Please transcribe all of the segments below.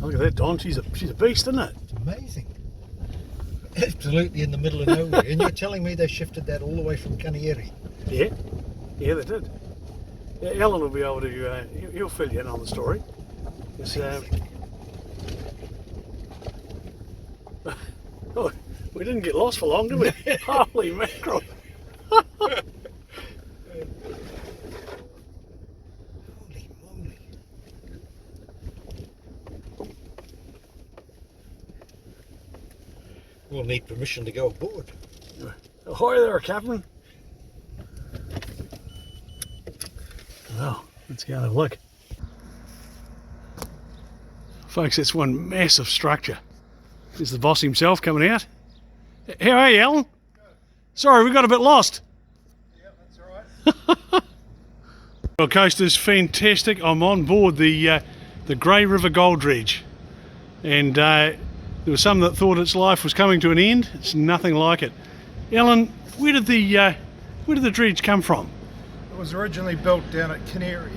Look at that, Don. She's a beast, isn't it? It's amazing. Absolutely in the middle of nowhere. And you're telling me they shifted that all the way from Kanieri? Yeah. Yeah, they did. Yeah, Allan will be able to, he'll fill you in on the story. It's, oh, we didn't get lost for long, did we? Holy mackerel. Holy moly. We'll need permission to go aboard. Ahoy there, Captain. Well, let's go and have a look. Folks, it's one massive structure. There's the boss himself coming out. How are you, Allan? Sorry, we got a bit lost. Yeah, that's alright. Well, coaster's fantastic. I'm on board the Grey River Gold Dredge, and there were some that thought its life was coming to an end. It's nothing like it. Allan, where did the dredge come from? It was originally built down at Canary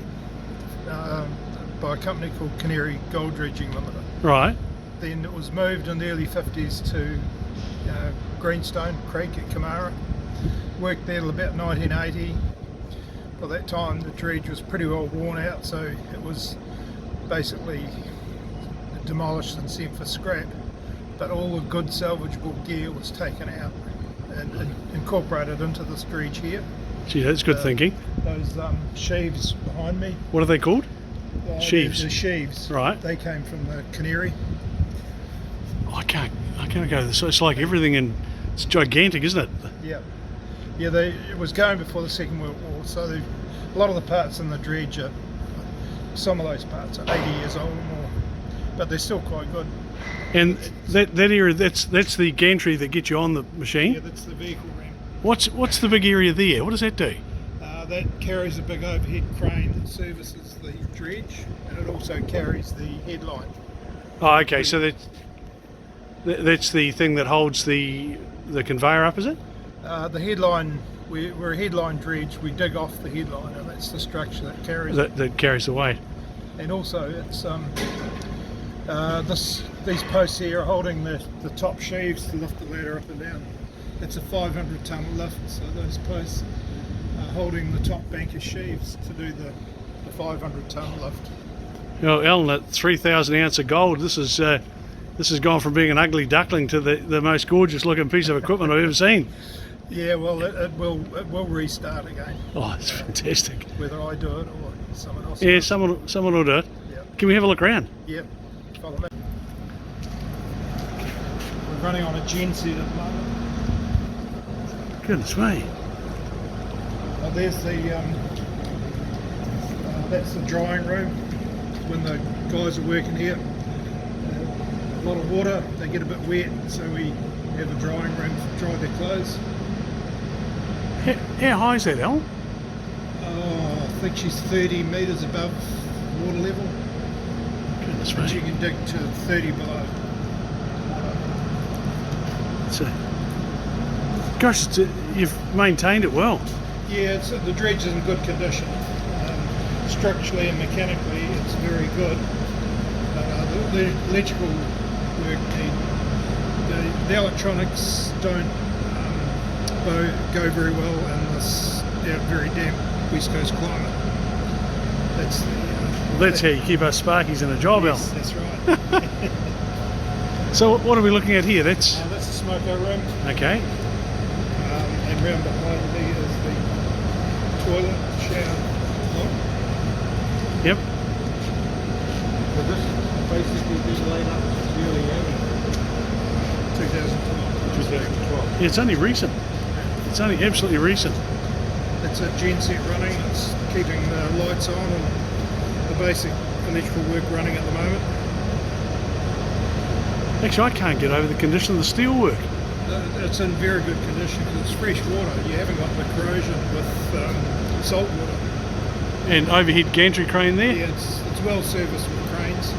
by a company called Canary Gold Dredging Limited. Right. Then it was moved in the early 50s to Greenstone Creek at Kamara. Worked there till about 1980. By that time the dredge was pretty well worn out, so it was basically demolished and sent for scrap. But all the good salvageable gear was taken out and incorporated into this dredge here. Gee, that's good thinking. Those sheaves behind me. What are they called? Sheaves. The sheaves. Right. They came from the Canary. I can't go this. It's like everything it's gigantic, isn't it? Yeah. Yeah, it was going before the Second World War, so a lot of the parts in the dredge some of those parts are 80 years old or more, but they're still quite good. And that area, that's the gantry that gets you on the machine? Yeah, that's the vehicle ramp. What's the big area there? What does that do? That carries a big overhead crane that services the dredge, and it also carries the headline. Oh, okay, so that's the thing that holds the conveyor up, is it? The headline, we're a headline dredge. We dig off the headline, and that's the structure that carries it. That carries the weight. And also, it's these posts here are holding the top sheaves to lift the ladder up and down. It's a 500-ton lift, so those posts are holding the top bank of sheaves to do the 500-ton lift. Well, Allan, at 3,000 ounce of gold, this has gone from being an ugly duckling to the most gorgeous looking piece of equipment I've ever seen. Yeah, well, it will restart again. Oh, it's fantastic. Whether I do it or someone else. Yeah, someone will do it. Yeah. Can we have a look around? Yeah. Follow me. We're running on a gen set at the moment. Goodness me. There's that's the drying room when the guys are working here. A lot of water, they get a bit wet, so we have a drying room to dry their clothes. How high is that, Allan? Oh, I think she's 30 metres above water level. Goodness But me. you can dig to 30 below. So, gosh, you've maintained it well. Yeah, the dredge is in good condition. Structurally and mechanically, it's very good. The electrical work the electronics don't go very well in this very damp West Coast climate. That's how you keep us Sparkies in a job, yes, Allan. that's right. So what are we looking at here? That's That's the smoker room. okay. And round behind me is the toilet, shower. Yep. So this basically been laid up since the early 80s. 2012. 2012. Yeah, it's only recent. It's only absolutely recent. It's a gen set running. It's keeping the lights on and the basic electrical work running at the moment. Actually, I can't get over the condition of the steel work. It's in very good condition because it's fresh water. You haven't got the corrosion with salt water. And overhead gantry crane there. Yeah, it's well serviced with cranes.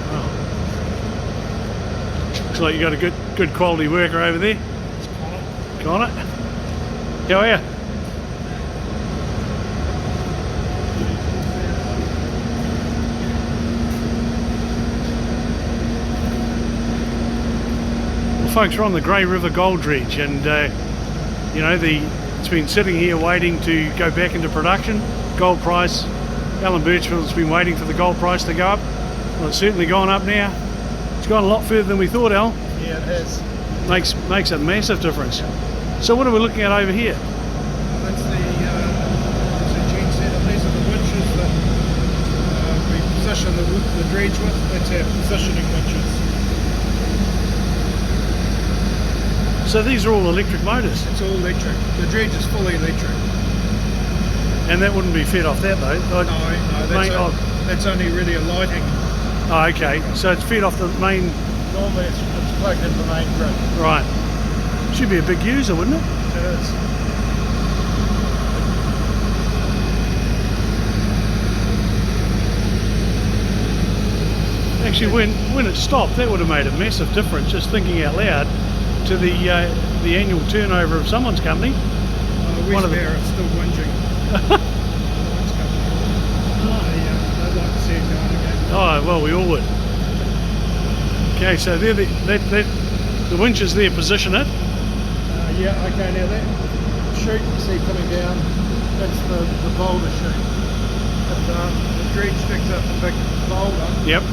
Wow. Looks like you got a good quality worker over there. It's Connor. Connor. How are you? folks, we're on the Grey River Gold Dredge, and you know, it's been sitting here waiting to go back into production. Gold price, Allan Birchfield's been waiting for the gold price to go up. Well, it's certainly gone up now. It's gone a lot further than we thought, Al. Yeah, it has. Makes a massive difference. So what are we looking at over here? That's the gene set, and these are the winches that we position the dredge with. That's our positioning winches. So these are all electric motors? It's all electric. The dredge is fully electric. And that wouldn't be fed off that though? No, that's only really a lighting. Oh, okay. So it's fed off the main... Normally it's plugged into the main grid. Right. Should be a big user, wouldn't it? It is. Actually, when it stopped, that would have made a massive difference, just thinking out loud, to the annual turnover of someone's company. West Bear are still whinging. They'd like to see it going again. Oh, well, we all would. Okay, so they're the winches there position it. Yeah, okay, now that chute you see coming down, that's the boulder chute. The dredge sticks up the big boulder. Yep.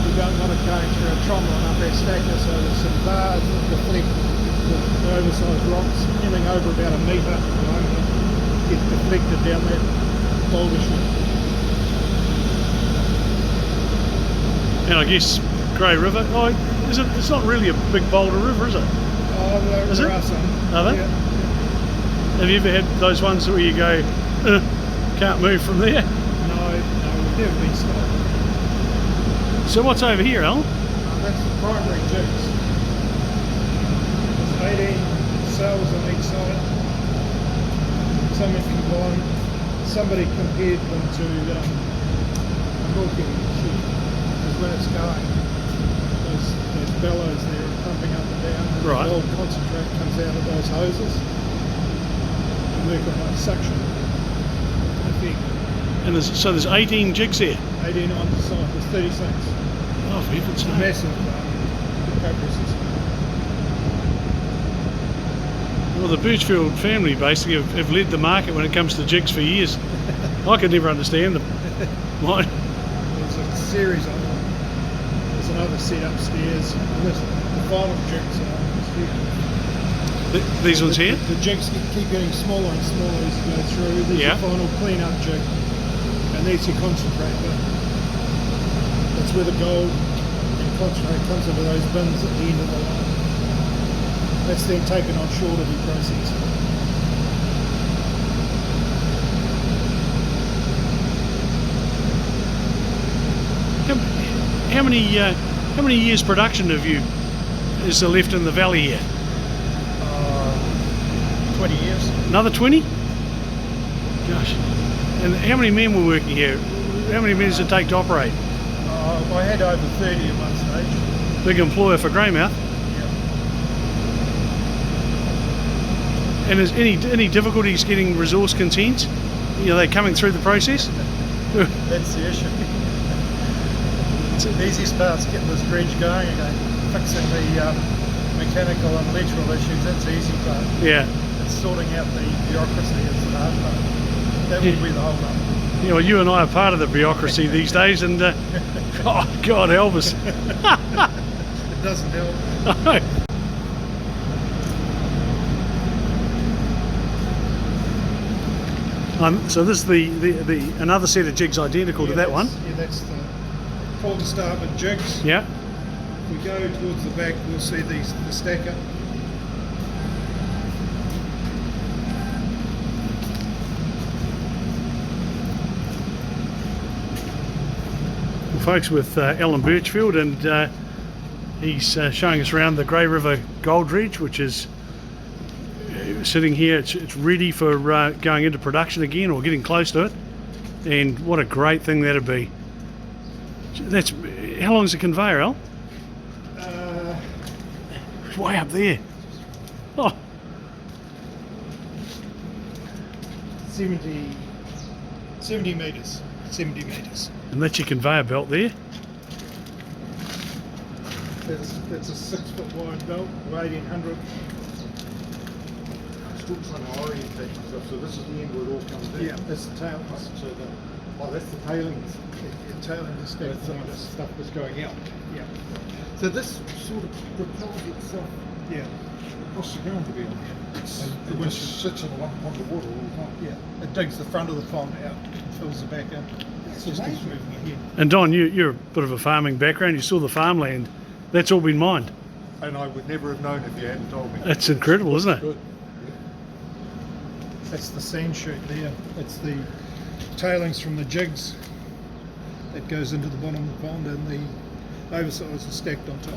We don't want it going through a trommel up our stacker, so there's some bars that deflect the oversized rocks, anything over about a metre at the moment, get deflected down that boulder chute. And I guess Grey River, it's not really a big boulder river, is it? There are some. Are they? Yeah. Have you ever had those ones where you go, can't move from there? No, we've never been stopped. So what's over here, Al? That's the primary jigs. There's 18 cells on each side. Some if you combine, somebody compared them to a milking sheet, because when it's going, those bellows there are pumping up and down, and right. The old concentrate comes out of those hoses and work on like suction effect. And there's 18 jigs here? 18 on the side, there's 36. Oh, for heaven's It's a sake. massive recovery system. Well, the Birchfield family basically have led the market when it comes to jigs for years. I could never understand them. Why? There's a series of them. There's another set upstairs. And the final jigs are here. These ones here? The jigs keep getting smaller and smaller as you go through. There's your final clean-up jig. And there's your concentrate bit. That's where the gold and concentrate comes into those bins at the end of the line. That's then taken on shore to be processed. How many years production is there left in the valley here? 20 years. Another 20? Gosh. And how many men were working here? How many men does it take to operate? I had over 30 at one stage. Big employer for Greymouth. And is any difficulties getting resource consents? Are they coming through the process? That's the issue. The easiest part's getting this dredge going again, fixing the mechanical and electrical issues. That's the easy part. Yeah. It's sorting out the bureaucracy is the hard part. That will be the whole up. You know, you and I are part of the bureaucracy these days, and oh God help us. It doesn't help. So this is the another set of jigs identical to that one. Yeah, that's the port and starboard jigs. Yeah. If we go towards the back, we'll see the stacker. Well, folks, with Allan Birchfield, and he's showing us around the Grey River Gold Dredge, which is sitting here. It's ready for going into production again, or getting close to it. And what a great thing that'd be. That's how long is the conveyor, Al? It's way up there. Oh, 70 metres. 70 metres. and that's your conveyor belt there. That's a 6 foot wide belt, 1800. I'm still trying to orientate myself. So this is the end where it all comes in. Yeah, that's the tail. So that's the tailings. The tail and the stack. That's some of the stuff that's going out. Yeah. So this sort of propels itself Yeah. across the ground to be on here. It just sits in one pond of water all the time. Yeah. It digs the front of the pond out and fills the back in. It's just keeps moving ahead. And Don, you're a bit of a farming background. You saw the farmland. That's all been mined. And I would never have known if you hadn't told me. That's incredible, isn't it? Good. That's the sand chute there. It's the tailings from the jigs that goes into the bottom of the pond, and the oversize is stacked on top.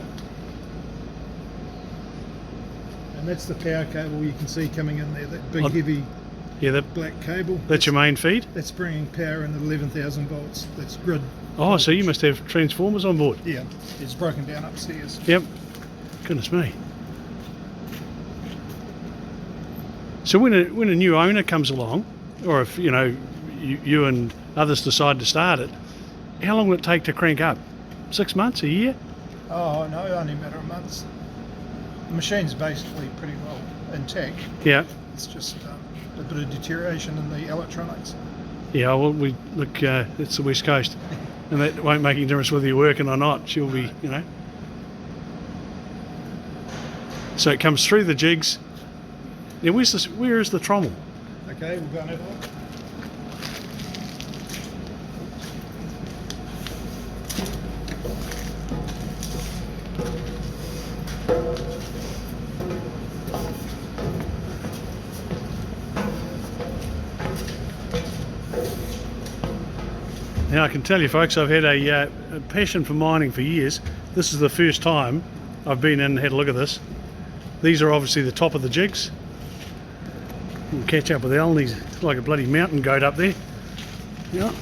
And that's the power cable you can see coming in there, that big heavy Yeah, that, black cable. that's your main feed. That's bringing power in at 11,000 volts. That's grid. Oh, so you must have transformers on board. Yeah, it's broken down upstairs. Yep. Goodness me. So when a new owner comes along, or if you and others decide to start it, how long will it take to crank up? 6 months, a year? Oh no, only a matter of months. The machine's basically pretty well intact. Yeah. It's just a bit of deterioration in the electronics. Yeah. Well, we look. It's the West Coast, and that won't make any difference whether you're working or not. She'll be, So it comes through the jigs. Now, where is the trommel? Okay, we'll go and have a look. Now I can tell you folks, I've had a passion for mining for years. This is the first time I've been in and had a look at this. These are obviously the top of the jigs. We'll catch up with Allan, he's like a bloody mountain goat up there. Yeah.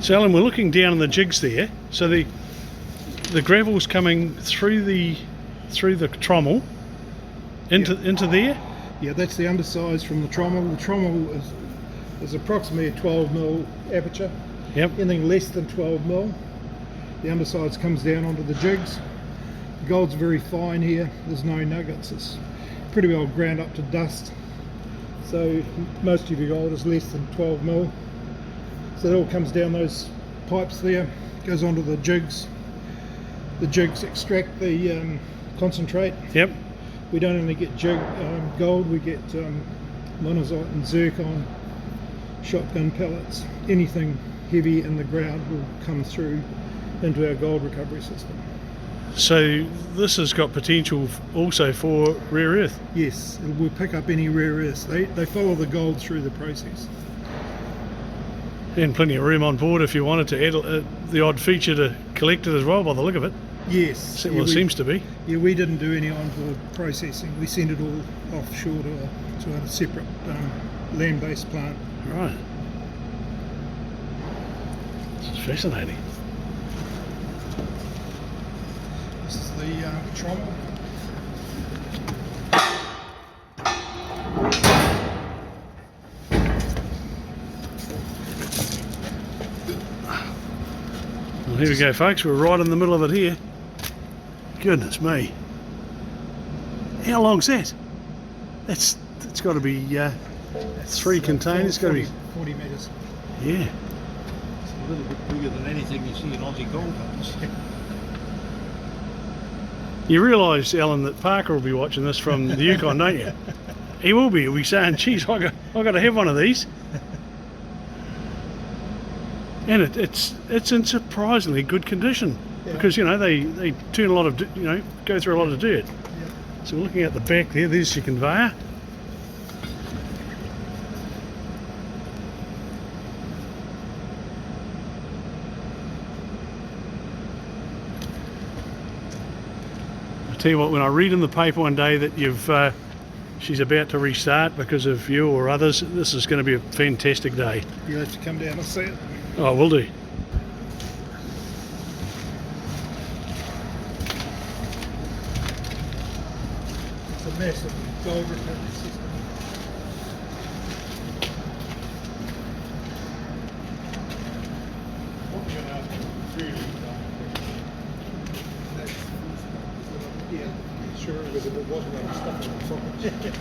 So Allan, we're looking down on the jigs there. So the gravel's coming through the trommel into there. Yeah, that's the undersize from the trommel. The trommel is approximately a 12mm aperture. Yep. Anything less than 12mm, the undersides comes down onto the jigs. The gold's very fine here. There's no nuggets. It's pretty well ground up to dust. So most of your gold is less than 12mm. So it all comes down those pipes there, goes onto the jigs. The jigs extract the concentrate. Yep. We don't only get gold, we get monazite and zircon, shotgun pellets. Anything heavy in the ground will come through into our gold recovery system. So this has got potential also for rare earth. Yes, we'll pick up any rare earths. They follow the gold through the process. And plenty of room on board if you wanted to add the odd feature to collect it as well, by the look of it. Yes. Well, it seems to be. Yeah, we didn't do any onboard processing. We sent it all offshore to a separate land-based plant. Right. This is fascinating. This is the trommel. Well, here we go, folks. We're right in the middle of it here. Goodness me. How long's that? It's got to be 3 containers. It's got to be 40 metres. Yeah. It's a little bit bigger than anything you see in Aussie gold mines. You realise, Allan, that Parker will be watching this from the Yukon, don't you? He will be. He'll be saying, "Geez, I got to have one of these." And it's in surprisingly good condition, because they turn a lot of go through a lot of dirt. Yep. So we're looking at the back there. There's your conveyor. I tell you what, when I read in the paper one day that she's about to restart because of you or others, this is going to be a fantastic day. You'll have to come down and see it. Oh, will do. a massive gold recovery system. Yeah, sure, because if it wasn't going to stuff in the pockets.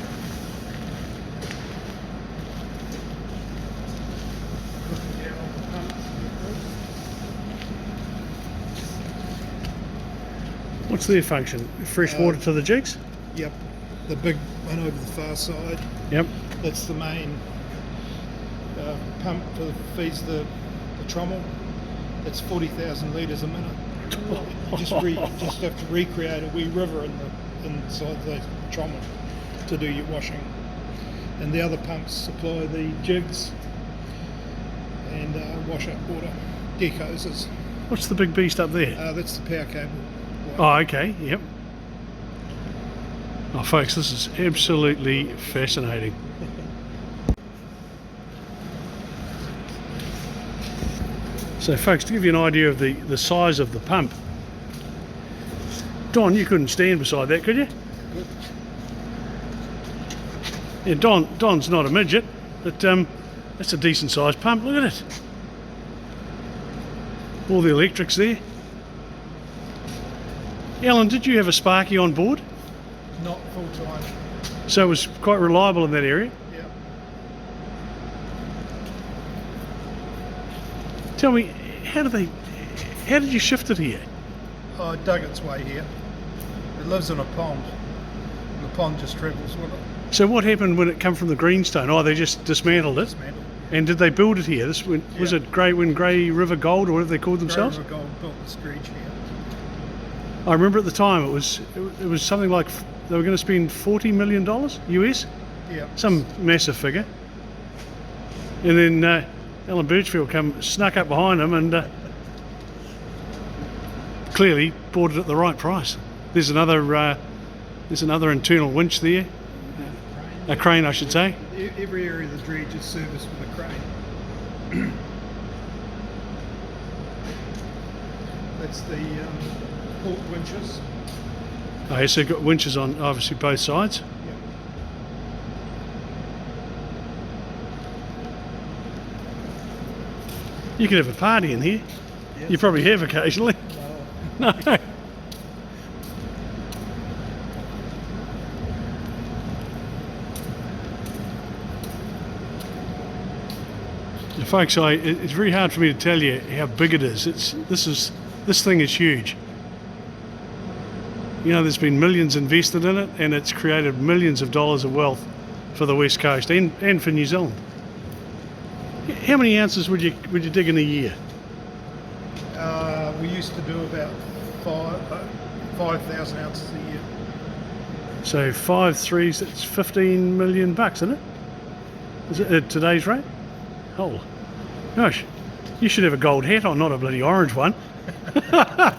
What's their function? Fresh water to the jigs? Yep, the big one over the far side. Yep. That's the main pump that feeds the trommel. That's 40,000 litres a minute. You just have to recreate a wee river inside the trommel to do your washing. And the other pumps supply the jigs and wash up water, deck hoses. What's the big beast up there? That's the power cable. Oh, okay, yep. Oh, folks, this is absolutely fascinating. So, folks, to give you an idea of the size of the pump, Don, you couldn't stand beside that, could you? Good. Yeah, Don's not a midget, but that's a decent sized pump. Look at it. All the electrics there. Alan, did you have a Sparky on board? Not full time. So it was quite reliable in that area? Yeah. Tell me, how did you shift it here? Oh, it dug its way here. It lives in a pond, and the pond just travels with it. So what happened when it came from the greenstone? Oh, they just dismantled it? Dismantled. And did they build it here? Was it Grey River Gold, or whatever they called themselves? Grey River Gold built this dredge here. I remember at the time it was something like they were going to spend $40 million US, Yeah. some massive figure. And then Allan Birchfield snuck up behind them and clearly bought it at the right price. There's another internal winch there, a crane I should say. Every area of the dredge is serviced with a crane. That's the port winches. Oh, yes, they've got winches on obviously both sides. Yep. You could have a party in here. Yeah. You probably have occasionally. No. Folks, it's very hard for me to tell you how big it is. This thing is huge. You know, there's been millions invested in it, and it's created millions of dollars of wealth for the West Coast and for New Zealand. How many ounces would you dig in a year? We used to do about 5,000 ounces a year. So 5 3s, that's $15 million, isn't it? Is it at today's rate? Oh, gosh, you should have a gold hat on, not a bloody orange one. But I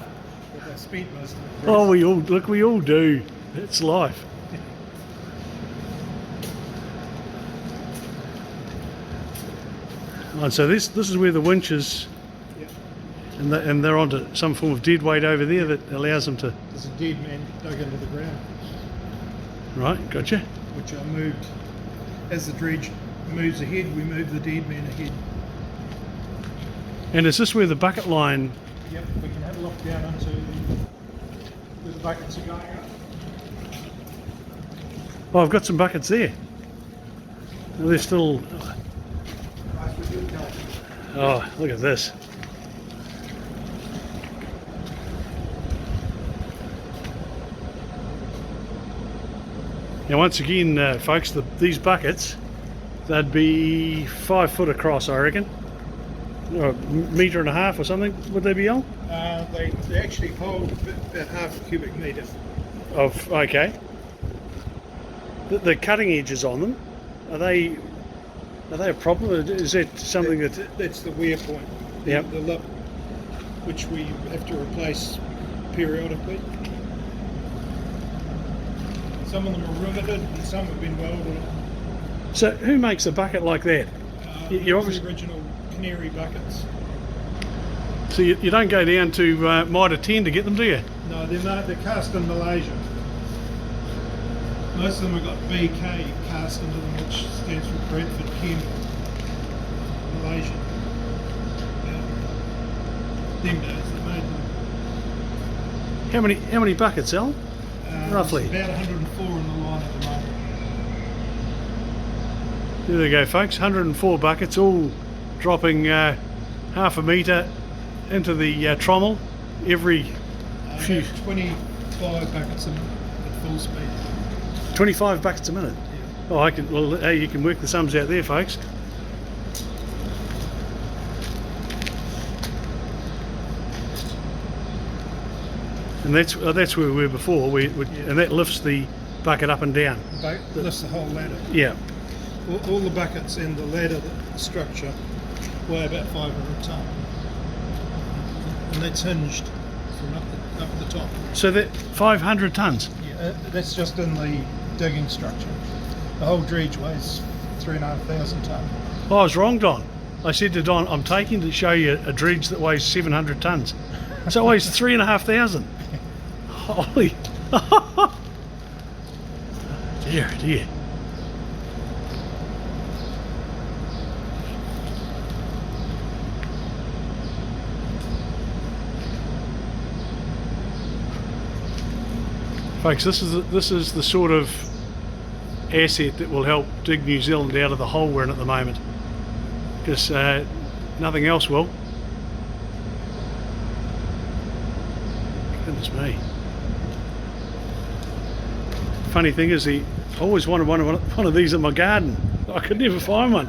spent most of it. Oh, we all do. It's life. And so this is where the winch is, Yep. and they're onto some form of dead weight over there that allows them to. There's a dead man dug into the ground, Right, gotcha. which I moved. As the dredge moves ahead, we move the dead man ahead. And is this where the bucket line? Yep, we can have a look down into where the buckets are going up. Oh, I've got some buckets there. Oh, they're still. Oh, look at this. Now, once again, folks, these buckets, they'd be 5 foot across, I reckon, or a metre and a half or something. Would they be, Al? They actually hold about half a cubic metre. Okay. The cutting edges on them, are they a problem? Is that something That's the wear point. Yep. The lip, which we have to replace periodically. Some of them are riveted and some have been welded. So who makes a bucket like that? You The obviously, original canary buckets. so you don't go down to Mitre 10 to get them, do you? No, they're cast in Malaysia. Most of them have got BK cast into them, which stands for Bradford Chem, Malaysia. Them days they made them. How many buckets, Al? Roughly. About 104 in the line at the moment. There we go, folks. 104 buckets, all dropping half a metre into the trommel every few. 25 buckets a minute at full speed. 25 buckets a minute. Yeah. Oh, hey, you can work the sums out there, folks. And that's where we were before. And that lifts the bucket up and down. Lifts the whole ladder. Yeah. All the buckets and the ladder structure weigh about 500 tonne, and that's hinged from up the top. So that 500 tonnes. Yeah, that's just in the digging structure. The whole dredge weighs 3,500 tonne. Oh, I was wrong, Don. I said to Don, I'm taking to show you a dredge that weighs 700 tonnes. So it weighs 3,500. Holy. Dear, dear. Folks, this is the sort of asset that will help dig New Zealand out of the hole we're in at the moment, because nothing else will. Goodness me. Funny thing is, I always wanted one of these in my garden. I could never find one.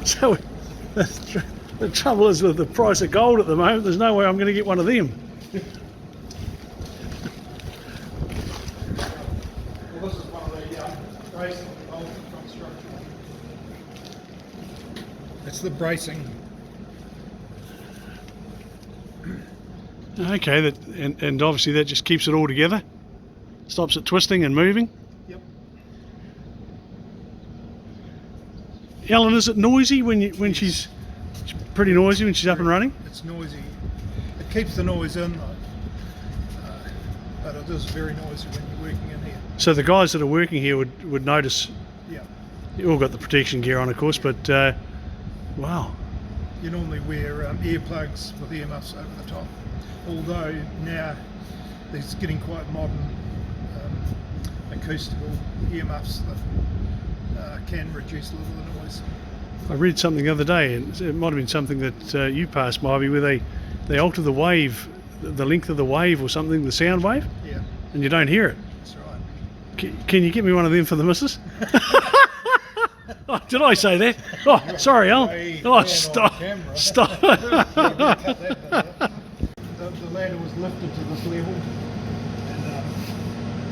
So the trouble is, with the price of gold at the moment, there's no way I'm going to get one of them. Well, this is one of the bracing bolts construction. It's the bracing. Okay, and obviously that just keeps it all together, stops it twisting and moving. Yep. Alan, is it noisy when she's pretty noisy when she's up and running? It's noisy. It keeps the noise in though, but it is very noisy when you're working in here. So the guys that are working here would notice. Yeah. You all got the protection gear on, of course, but wow. You normally wear earplugs with earmuffs over the top. Although now there's getting quite modern acoustical earmuffs that can reduce a little of the noise. I read something the other day, and it might have been something that you passed by me, where they alter the wave, the length of the wave or something, the sound wave, Yeah, and you don't hear it. that's right. Can you get me one of them for the missus? Oh, did I say that? Oh, sorry, Al. Oh, stop. Stop. The ladder was lifted to this level, and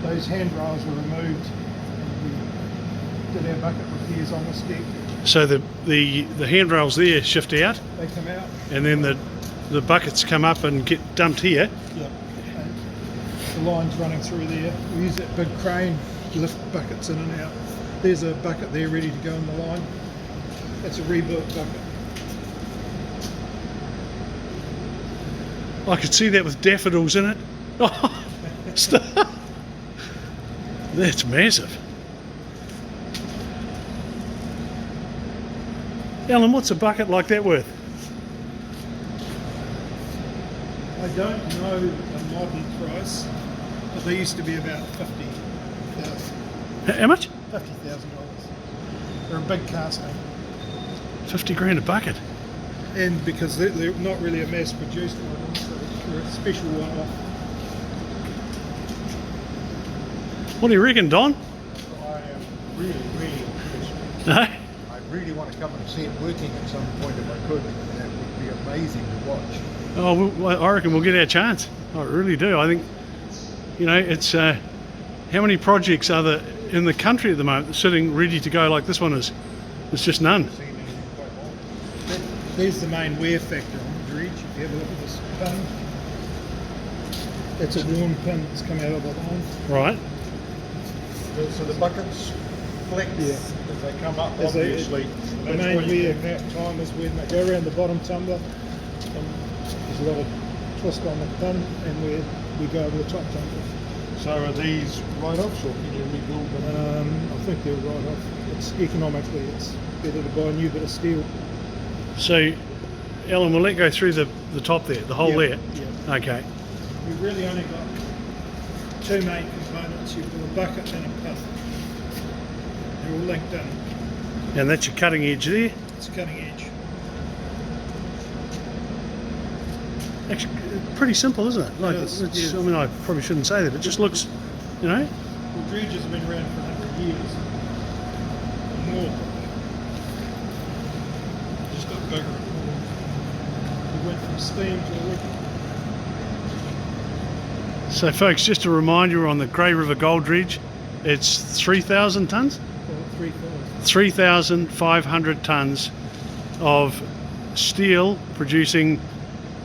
those handrails were removed, and we did our bucket repairs on this deck. So the handrails there shift out, They come out. and then the buckets come up and get dumped here. Yep. And the line's running through there. We use that big crane to lift buckets in and out. There's a bucket there ready to go in the line. That's a rebuilt bucket. I could see that with daffodils in it. Oh, that's massive. Alan, what's a bucket like that worth? I don't know a modern price, but they used to be about $50,000. How much? $50,000. They're a big casting, 50 grand a bucket. and because they're not really a mass-produced one, so they're a special one-off. What do you reckon, Don? I am really impressed. No? I really want to come and see it working at some point if I could. That would be amazing to watch. Oh, I reckon we'll get our chance. I really do. I think, it's how many projects are there in the country at the moment that's sitting ready to go like this one is? There's just none. Seen anything quite more. There's the main wear factor on the dredge. If you have a look at this pin, that's a worn pin that's come out of the line. Right. So the buckets flex as they come up, As they- obviously. The main wear at that time is when they go around the bottom tumbler, and there's a lot of twist on the pin, and we go over the top junction. So are these write-offs, or can you rebuild them? I think they're right off. It's economically, it's better to buy a new bit of steel. So, Alan, we'll let go through the top there, the hole there. Yeah. Okay. We've really only got two main components. You've got a bucket and a pin. They're all linked in. And that's your cutting edge there. It's cutting edge. Actually, pretty simple, isn't it? Like, It is, it's, yeah. I mean, I probably shouldn't say that. It just looks, you know. Well, dredges have been around for 100 years. Or more. Just got bigger and more. We went from steam to electric. So, folks, just a reminder on the Grey River Gold Dredge, it's 3,000 tonnes? Well, 3,000. 3,500 tonnes of steel producing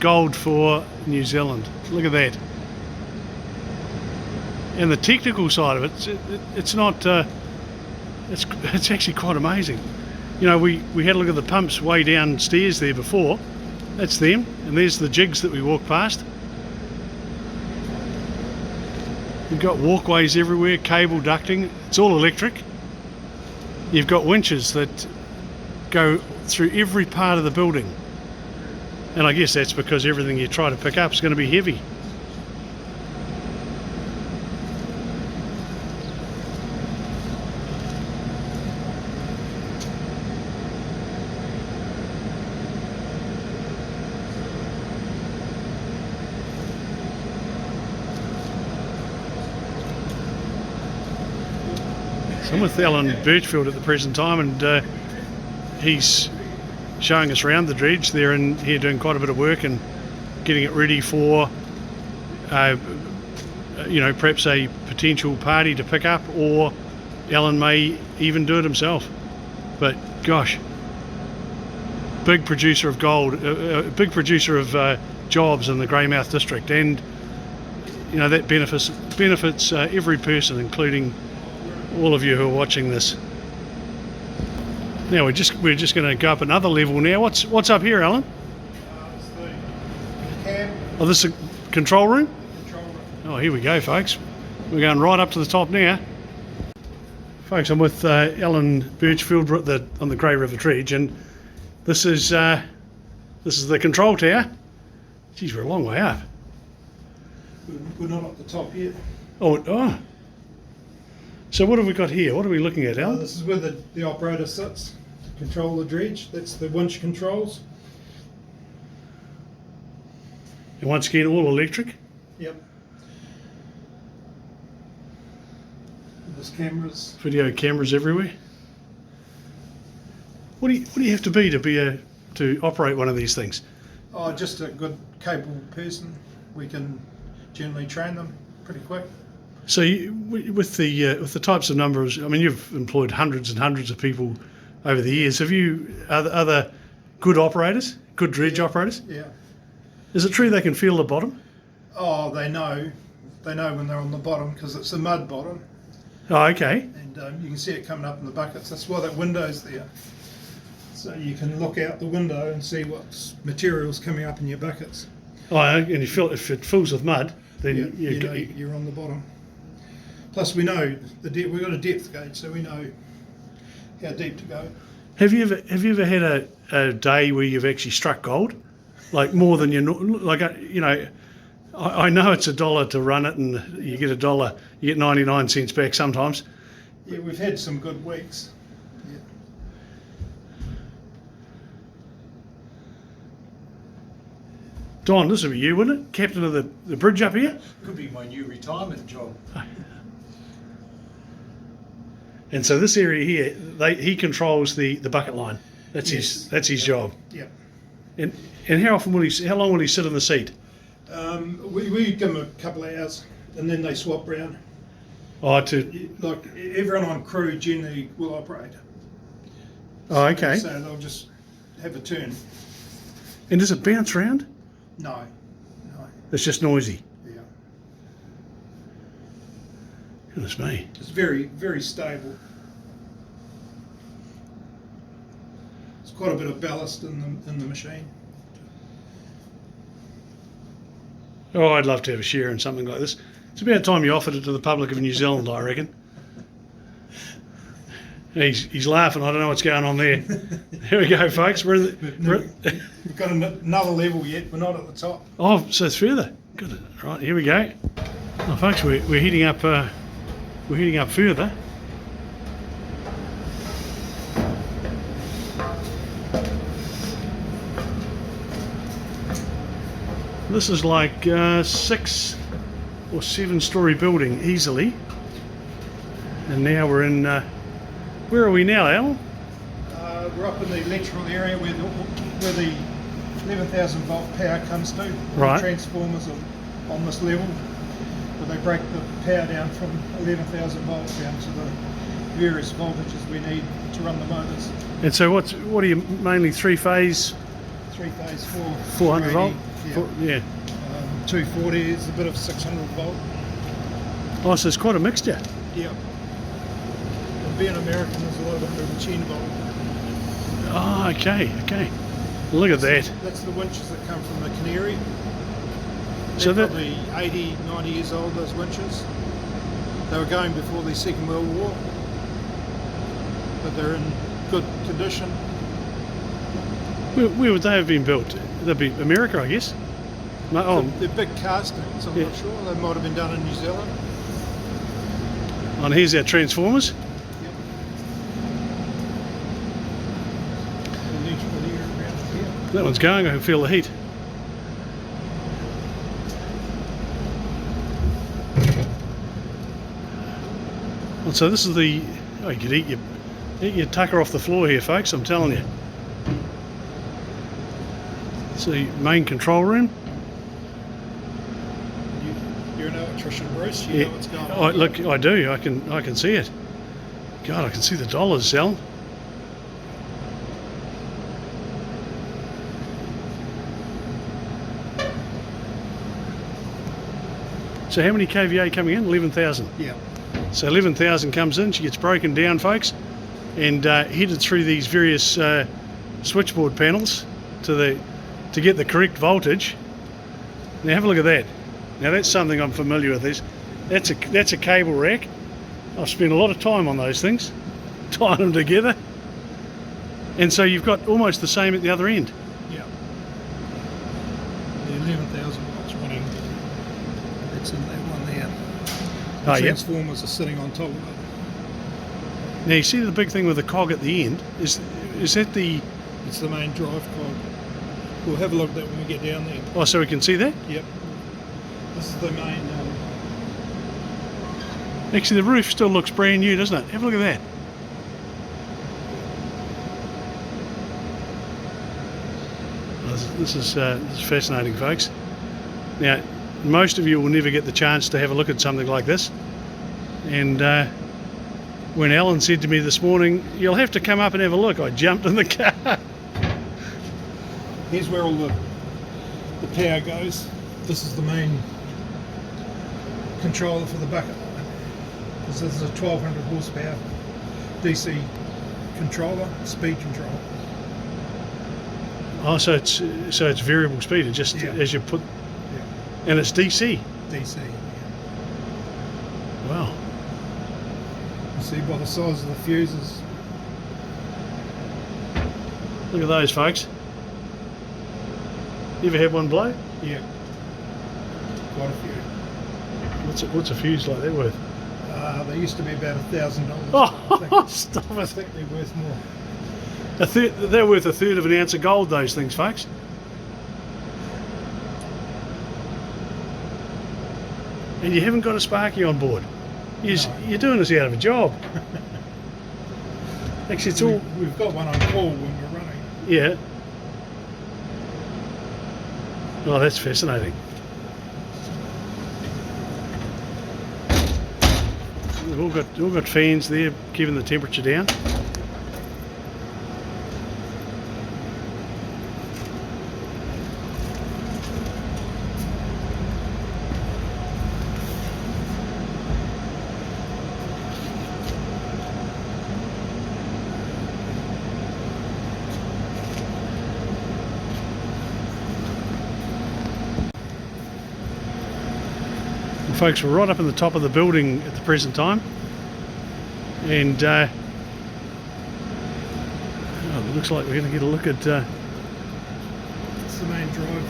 gold for New Zealand. Look at that. And the technical side of it, it's not, it's actually quite amazing. You know, we had a look at the pumps way downstairs there before. That's them, and there's the jigs that we walked past. You've got walkways everywhere, cable ducting, it's all electric. You've got winches that go through every part of the building. And I guess that's because everything you try to pick up is going to be heavy. So I'm with Allan Birchfield at the present time, and he's showing us around the dredge. They're in here doing quite a bit of work and getting it ready for, you know, perhaps a potential party to pick up, or Allan may even do it himself. But gosh, big producer of gold, big producer of jobs in the Greymouth district, and you know that benefits every person, including all of you who are watching this. Now we're just going to go up another level now. What's up here, Alan? It's the cam Oh, this is a control room? control room. Oh, here we go, folks. We're going right up to the top now. Folks, I'm with Allan Birchfield on the Grey River Dredge, and this is the control tower. Geez, we're a long way up. We're not at the top yet. Oh. So what have we got here? What are we looking at, Alan? This is where the operator sits, control the dredge. That's the winch controls. And once again, all electric. Yep. There's cameras. Video cameras everywhere. What do you have to be to operate one of these things? Oh, just a good, capable person. We can generally train them pretty quick. So with the types of numbers, I mean, you've employed hundreds and hundreds of people over the years. Have you other good operators, good dredge operators? Yeah. Is it true they can feel the bottom? Oh, they know when they're on the bottom because it's a mud bottom, Oh, okay. and you can see it coming up in the buckets. That's why that window's there. So you can look out the window and see what material's coming up in your buckets. Oh, and you feel if it fills with mud, then You know you're on the bottom. Plus, we know we've got a depth gauge, so we know how deep to go. Have you ever had a day where you've actually struck gold, like more than you know? I know it's $1 to run it, and you get $1, you get 99 cents back sometimes. Yeah, we've had some good weeks. Yeah. Don, this would be you, wouldn't it? Captain of the bridge up here. Could be my new retirement job. And so this area here, he controls the bucket line. That's his job. Yeah. And how long will he sit in the seat? We give them a couple of hours, and then they swap round. Oh, Like everyone on crew generally will operate. oh, okay. So they'll just have a turn. And does it bounce around? No. It's just noisy. Yeah. Goodness me. It's very, very stable. There's quite a bit of ballast in the machine. Oh, I'd love to have a share in something like this. It's about time you offered it to the public of New Zealand, I reckon. He's laughing. I don't know what's going on there. Here we go, folks. We've got another level yet. We're not at the top. Oh, so it's further. Good. Right, here we go. Oh, folks, we're heading up. We're heading up further. This is like 6 or 7 story building easily. And now we're in. Where are we now, Al? We're up in the electrical area where the 11,000 volt power comes to. Right. The transformers are on this level, but they break the power down from 11,000 volts down to the various voltages we need to run the motors. And so what are you mainly 3-phase? 3-phase 400 volt? Yeah. Yeah. 240 is a bit of 600 volt. Oh, so it's quite a mixture. Yeah. And being American, there's a lot of 110 volt. Oh, okay. Look at that. That's the winches that come from the Canary. So They're that probably 80, 90 years old, those winches. They were going before the Second World War, but they're in good condition. where would they have been built? They'd be America, I guess. No, oh, They're big castings, I'm Yeah. not sure. They might have been done in New Zealand. and here's our transformers. Yep. Electrical here around here. That one's going. I can feel the heat. And so this is the. Oh, you could eat your tucker off the floor here, folks. I'm telling you. It's the main control room. You're an electrician, Bruce. You know what's going on. Oh, look, I do. I can see it. God, I can see the dollars, Sal. So how many kVA coming in? 11,000. Yeah. So 11,000 comes in. She gets broken down, folks, and headed through these various switchboard panels to get the correct voltage. Now have a look at that. Now that's something I'm familiar with. That's a cable rack. I've spent a lot of time on those things, tying them together. And so you've got almost the same at the other end. Yeah. The 11,000 volts running. That's in that one there. The Oh, yep. transformers are sitting on top of it. Now you see the big thing with the cog at the end? Is that the... It's the main drive cog. We'll have a look at that when we get down there. Oh, so we can see that? Yep. This is the main. Actually, the roof still looks brand new, doesn't it? Have a look at that. Oh, this is fascinating, folks. Now, most of you will never get the chance to have a look at something like this. And when Alan said to me this morning, "You'll have to come up and have a look," I jumped in the car. Here's where all the power goes. This is the main controller for the bucket. This is a 1200 horsepower DC controller, speed control. Oh, so it's variable speed. It just as you put, and it's DC. DC. Wow. You see by the size of the fuses. Look at those, folks. You ever had one blow? Yeah. Quite a few. What's a fuse like that worth? They used to be about $1,000. Oh, stop I it. think they're worth more. They're worth a third of an ounce of gold, those things, folks. And you haven't got a Sparky on board. You're doing this out of a job. Actually, it's all... We've got one on call when we're running. Yeah. Oh, that's fascinating. We've all got fans there keeping the temperature down. Well, folks, we're right up in the top of the building at the present time, and it looks like we're going to get a look at. It's the main drive.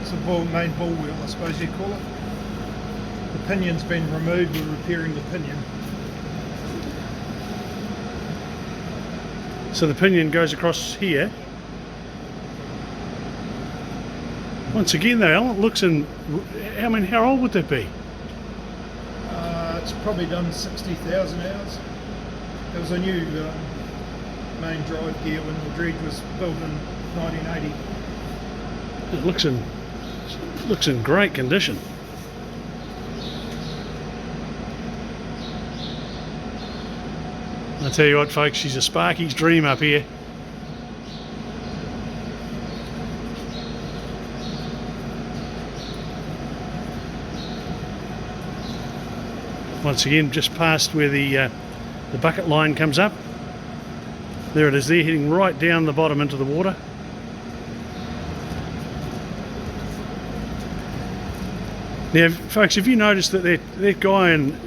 It's the main ball wheel, I suppose you'd call it. The pinion's been removed. We're repairing the pinion. So the pinion goes across here. Once again, though, Alan, it looks in. I mean, how old would that be? It's probably done 60,000 hours. It was a new main drive gear when the Dredge was built in 1980. It looks in great condition. I tell you what, folks, she's a Sparky's dream up here. Once again, just past where the bucket line comes up. There it is there, heading right down the bottom into the water. Now, folks, have you noticed that that guy in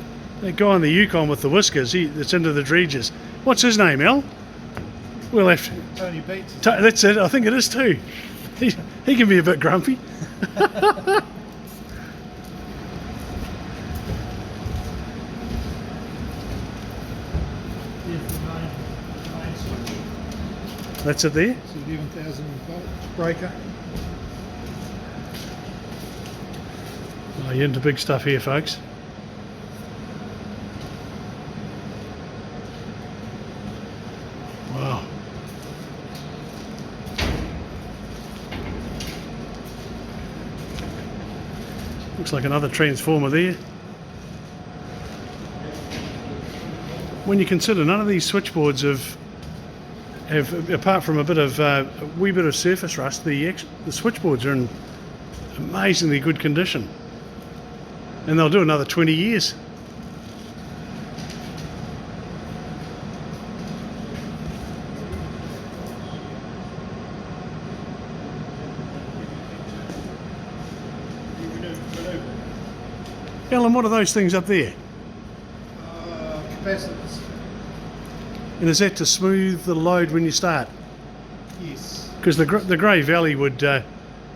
the Yukon with the whiskers, that's into the dredges, what's his name, Al? We'll have to... Tony Beats. That's it, I think it is too. He can be a bit grumpy. That's it there. It's 11,000 volt breaker. Oh, you're into big stuff here, folks. Wow. Looks like another transformer there. When you consider none of these switchboards have apart from a wee bit of surface rust, the switchboards are in amazingly good condition, and they'll do another 20 years. Alan, what are those things up there? Capacitors. And is that to smooth the load when you start? Yes. Because the grey valley would, the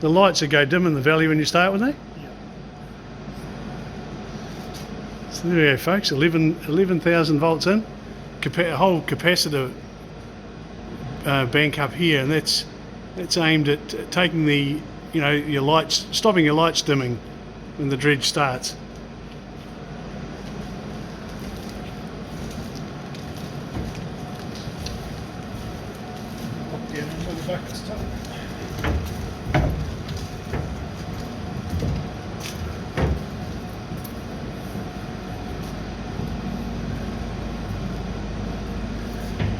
lights would go dim in the valley when you start, wouldn't they? Yeah. So there we go, folks, 11,000 volts in. A whole capacitor bank up here, and that's aimed at taking the, your lights, stopping your lights dimming when the dredge starts.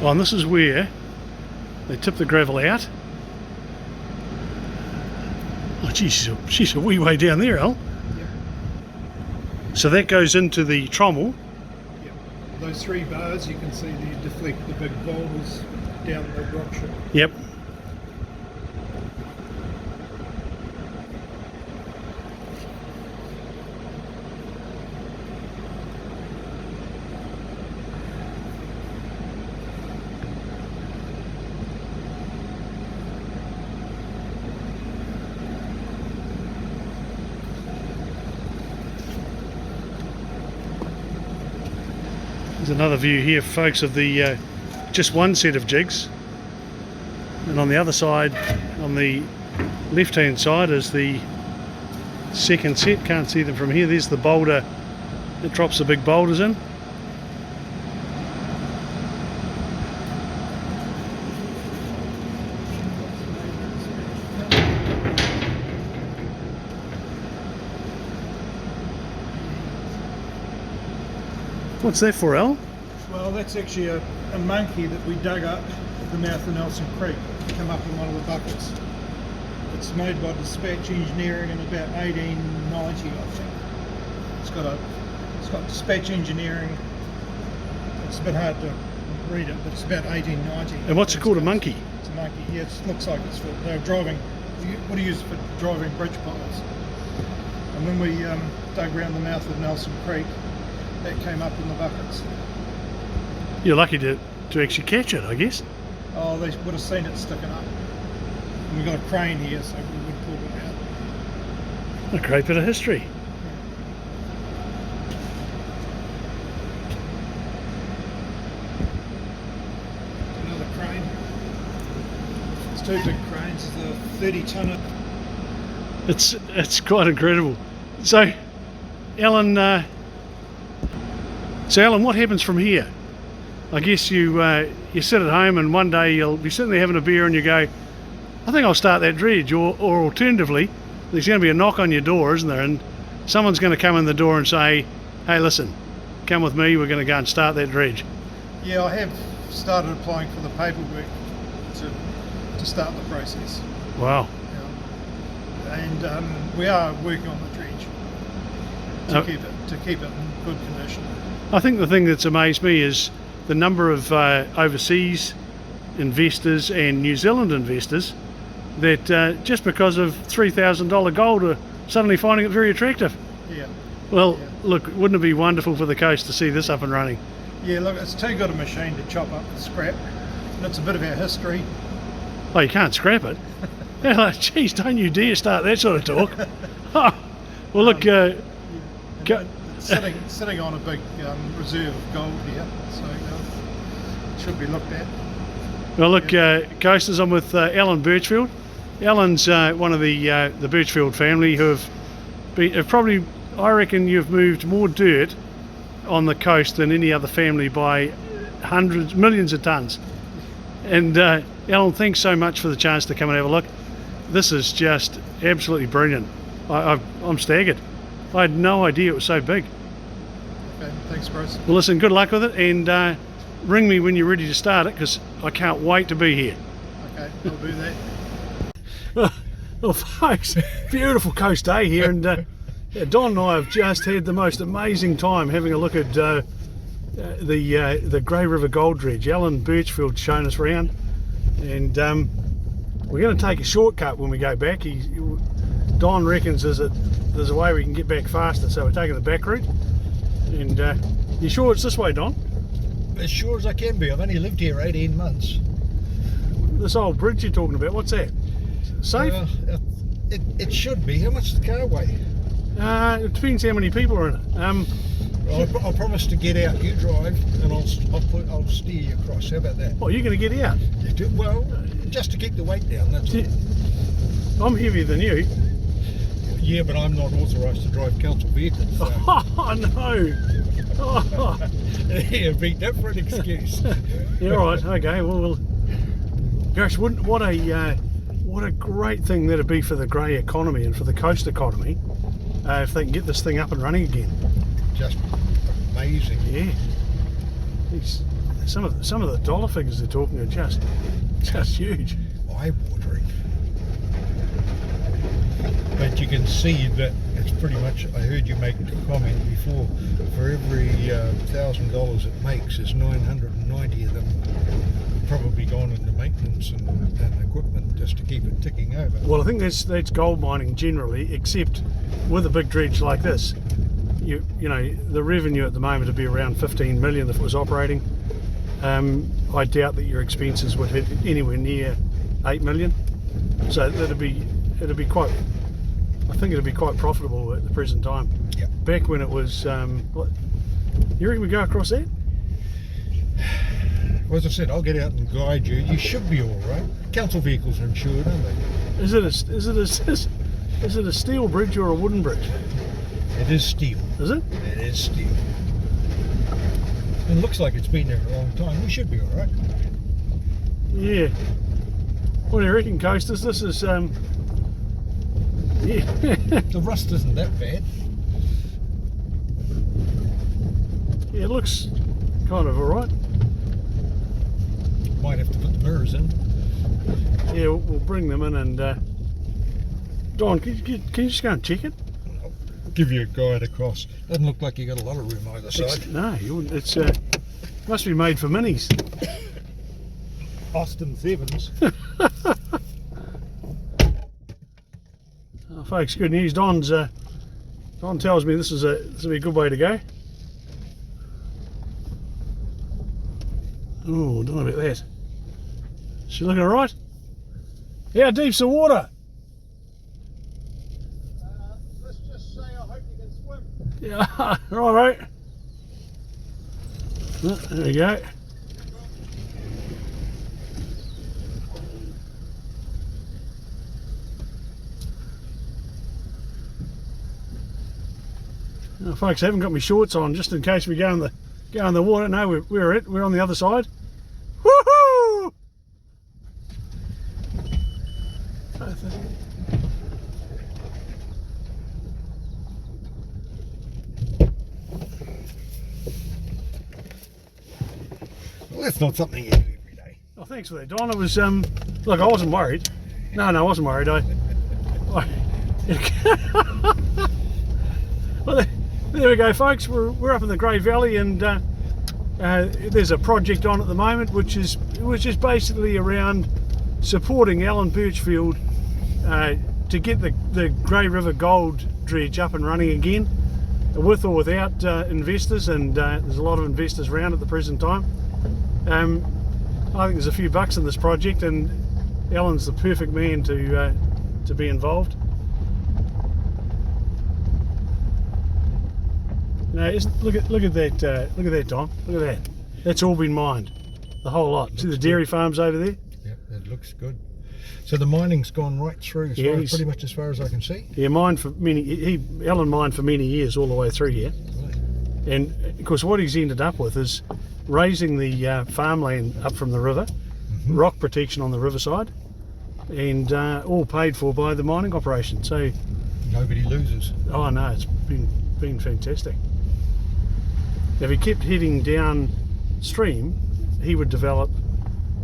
Oh, and this is where they tip the gravel out. Oh, geez, she's a wee way down there, Al. Yep. So that goes into the trommel. Yep. Those three bars, you can see they deflect the big boulders down the rock chip. Yep. There's another view here, folks, of the just one set of jigs, and on the other side, on the left hand side, is the second set. Can't see them from here. There's the boulder that drops the big boulders in. What's that for, Al? Well, that's actually a monkey that we dug up at the mouth of Nelson Creek. It came up in one of the buckets. It's made by Dispatch Engineering in about 1890, I think. It's got Dispatch Engineering. It's a bit hard to read it, but it's about 1890. And what's it called, a monkey? It's a monkey. Yeah, it looks like it's for they're driving. What do you use for driving bridge piles? And when we dug around the mouth of Nelson Creek, that came up in the buckets. You're lucky to actually catch it, I guess. Oh, they would have seen it sticking up. And we've got a crane here, so we would pull it out. A great bit of history. Another crane. It's two big cranes. It's a 30-tonner. It's quite incredible. So, Allan, what happens from here? I guess you sit at home and one day you'll be sitting there having a beer and you go, I think I'll start that dredge, or alternatively, there's going to be a knock on your door, isn't there? And someone's going to come in the door and say, hey, listen, come with me, we're going to go and start that dredge. Yeah, I have started applying for the paperwork to start the process. Wow. And we are working on the dredge to keep it in good condition. I think the thing that's amazed me is the number of overseas investors and New Zealand investors that just because of $3,000 gold are suddenly finding it very attractive. Yeah. Well, yeah. Look, wouldn't it be wonderful for the coast to see this up and running? Yeah, look, it's too good a machine to chop up the scrap, and it's a bit of our history. Oh, you can't scrap it. Yeah, like, geez, don't you dare start that sort of talk. Well, look, it's sitting on a big reserve of gold here, so it should be looked at. well, look, coasters, I'm with Allan Birchfield. Allan's one of the Birchfield family who have probably, I reckon, you've moved more dirt on the coast than any other family by hundreds, millions of tons. And Allan, thanks so much for the chance to come and have a look. This is just absolutely brilliant. I'm staggered. I had no idea it was so big. Okay, thanks, Bruce. Well, listen, good luck with it, and ring me when you're ready to start it, because I can't wait to be here. Okay, I'll do that. Well, folks, beautiful coast day here, and Don and I have just had the most amazing time having a look at the Grey River Gold Dredge. Allan Birchfield shown us around, and we're going to take a shortcut when we go back. Don reckons there's a way we can get back faster, so we're taking the back route. And you sure it's this way, Don? As sure as I can be. I've only lived here 18 months. This old bridge you're talking about, what's that? Safe? It should be. How much does the car weigh? It depends how many people are in it. I'll promise to get out. You drive, and I'll steer you across. How about that? Oh, you're going to get out? Well, just to keep the weight down. That's all. I'm heavier than you. Yeah, but I'm not authorised to drive council vehicles. So. Oh no! Oh. Yeah, big different excuse. Yeah, right. Okay. Well, gosh, what a great thing that'd be for the grey economy and for the coast economy if they can get this thing up and running again. Just amazing. Yeah. Some of the dollar figures they're talking are just huge. Eye-watering. But you can see that it's pretty much, I heard you make a comment before, for every $1,000 it makes, is 990 of them probably gone into maintenance and equipment just to keep it ticking over. Well, I think that's gold mining generally, except with a big dredge like this. You know, the revenue at the moment would be around 15 million if it was operating. I doubt that your expenses would hit anywhere near 8 million. So it'd be quite, I think it'd be quite profitable at the present time. Yep. Back when it was, what, you reckon we go across that? Well, as I said, I'll get out and guide you. You should be all right. Council vehicles are insured, aren't they? Is it a steel bridge or a wooden bridge? It is steel. Is it? It is steel. It looks like it's been there a long time. We should be all right. Yeah. What do you reckon, coasters? This is yeah. The rust isn't that bad. Yeah, it looks kind of alright. Might have to put the mirrors in. Yeah, we'll bring them in, and Don, can you just go and check it? I'll give you a guide across. Doesn't look like you got a lot of room either side. No, you wouldn't. It's must be made for minis. Austin Sevens. Oh, folks, good news. Don's Don tells me this will be a good way to go. Oh, don't know about that. She looking alright? How deep's the water? Let's just say I hope you can swim. Yeah, right. There we go. Now, folks, I haven't got my shorts on just in case we go in the water. No, we're on the other side. Woohoo! Well, that's not something you do every day. Oh, thanks for that, Don. It was look, I wasn't worried. No, I wasn't worried. Well, there we go, folks. We're up in the Grey Valley, and there's a project on at the moment, which is basically around supporting Allan Birchfield to get the Grey River Gold Dredge up and running again, with or without investors, and there's a lot of investors around at the present time. I think there's a few bucks in this project, and Allan's the perfect man to be involved. Now, look at that, Don. Look at that. That's all been mined, the whole lot. See the dairy farms over there? Yep, that looks good. So the mining's gone right through, pretty much as far as I can see. Yeah, mined for Allan mined for many years, all the way through here. Right. And of course, what he's ended up with is raising the farmland up from the river, rock protection on the riverside, and all paid for by the mining operation. So Nobody loses. oh no, it's been fantastic. If he kept heading downstream, he would develop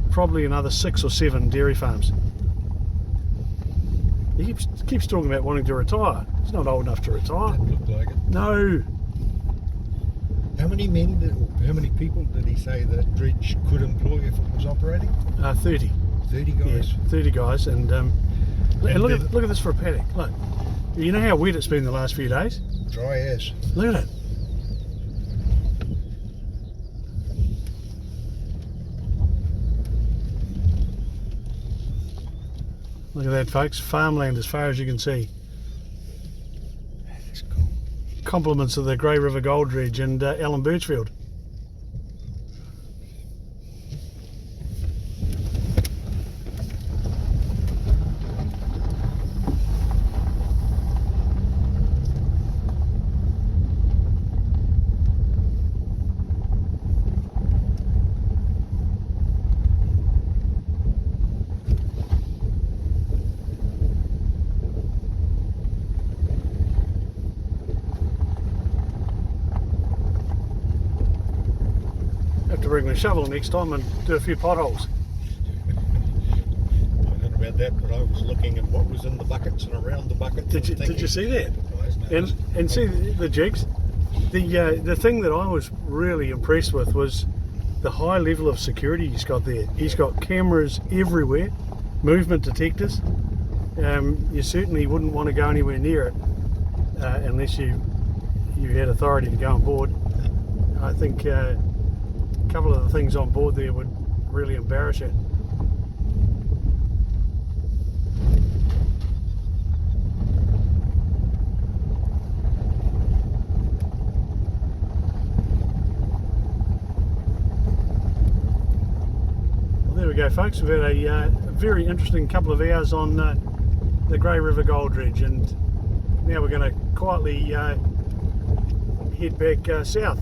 probably another 6 or 7 dairy farms. He keeps talking about wanting to retire. He's not old enough to retire. That looked like it. No. How many people did he say that Dredge could employ if it was operating? 30. 30 guys. Yes, 30 guys, and look at this for a paddock. Look, you know how wet it's been the last few days. Dry as. Look at it. Look at that, folks. Farmland as far as you can see. That's cool. Compliments of the Grey River Gold Dredge and Allan Birchfield. Have to bring my shovel next time and do a few potholes. I don't know about that, but I was looking at what was in the buckets and around the buckets. Did you see that? Guys, no, And see the jigs. The thing that I was really impressed with was the high level of security he's got there. He's got cameras everywhere, movement detectors. You certainly wouldn't want to go anywhere near it unless you had authority to go on board. I think a couple of the things on board there would really embarrass you. Well, there we go, folks. We've had a very interesting couple of hours on the Grey River Gold Dredge, and now we're going to quietly head back south.